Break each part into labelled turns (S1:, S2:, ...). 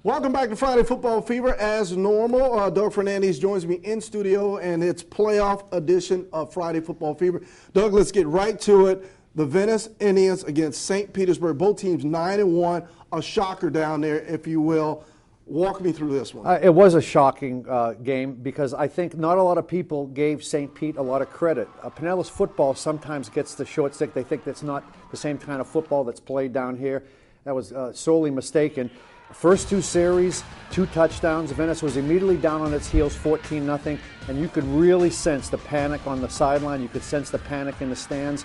S1: Welcome back to Friday Football Fever. As normal, Doug Fernandes joins me in studio, and it's playoff edition of Friday Football Fever. Doug, let's get right to it. The Venice Indians against St. Petersburg. Both teams 9-1. A shocker down there, if you will. Walk me through this one.
S2: It was a shocking game because I think not a lot of people gave St. Pete a lot of credit. Pinellas football sometimes gets the short stick. They think that's not the same kind of football that's played down here. That was sorely mistaken. First two series, 2 touchdowns. Venice was immediately down on its heels, 14-0, and you could really sense the panic on the sideline. You could sense the panic in the stands.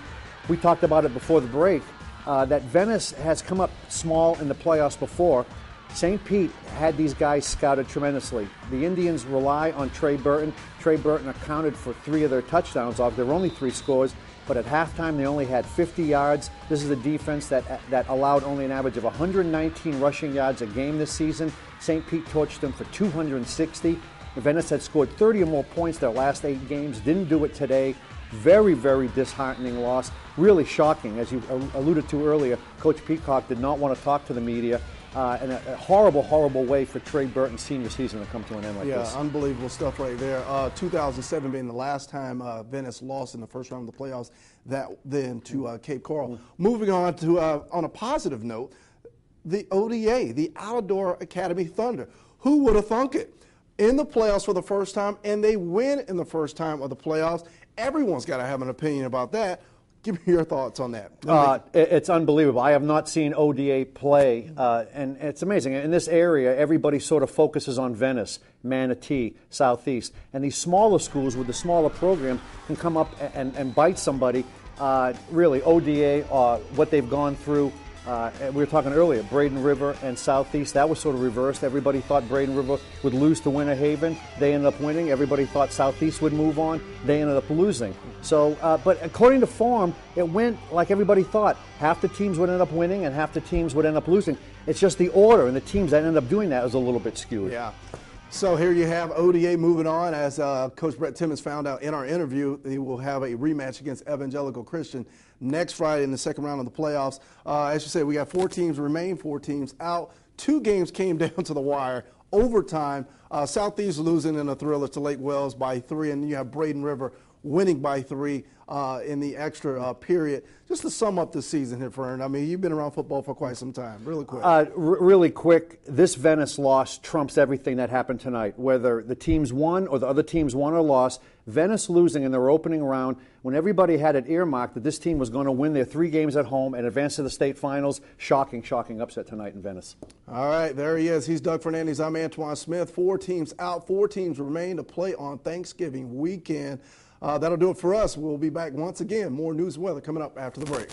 S2: We talked about it before the break, that Venice has come up small in the playoffs before. St. Pete had these guys scouted tremendously. The Indians rely on Trey Burton. Trey Burton accounted for 3 of their touchdowns off. There were only 3 scores, but at halftime they only had 50 yards. This is a defense that allowed only an average of 119 rushing yards a game this season. St. Pete torched them for 260. Venice had scored 30 or more points their last 8 games. Didn't do it today. Very, very disheartening loss. Really shocking. As you alluded to earlier, Coach Peacock did not want to talk to the media. And a horrible, horrible way for Trey Burton's senior season to come to an end like this.
S1: Yeah, unbelievable stuff right there. 2007 being the last time Venice lost in the first round of the playoffs, then to Cape Coral. Moving on to, on a positive note, the ODA, the Outdoor Academy Thunder. Who would have thunk it? In the playoffs for the first time, and they win in the first time of the playoffs. Everyone's got to have an opinion about that. Give me your thoughts on that.
S2: It's unbelievable. I have not seen ODA play, and it's amazing. In this area, everybody sort of focuses on Venice, Manatee, Southeast, and these smaller schools with the smaller program can come up and bite somebody. Really, ODA, what they've gone through. We were talking earlier, Braden River and Southeast, that was sort of reversed. Everybody thought Braden River would lose to Winter Haven. They ended up winning. Everybody thought Southeast would move on. They ended up losing. So, but according to form, it went like everybody thought. Half the teams would end up winning and half the teams would end up losing. It's just the order, and the teams that ended up doing that was a little bit skewed.
S1: Yeah. So here you have ODA moving on. As Coach Brett Timmons found out in our interview, he will have a rematch against Evangelical Christian next Friday in the second round of the playoffs. As you said, we got 4 teams remain, 4 teams out. 2 games came down to the wire. Overtime, Southeast losing in a thriller to Lake Wells by 3, and you have Braden River winning by 3 in the extra period. Just to sum up the season here, Fern, I mean, you've been around football for quite some time. Really quick.
S2: Really quick, this Venice loss trumps everything that happened tonight. Whether the teams won or the other teams won or lost, Venice losing in their opening round when everybody had it earmarked that this team was going to win their 3 games at home and advance to the state finals. Shocking, shocking upset tonight in Venice.
S1: All right, there he is. He's Doug Fernandes. I'm Antawan Smith. 4 teams out, 4 teams remain to play on Thanksgiving weekend. That'll do it for us. We'll be back once again. More news and weather coming up after the break.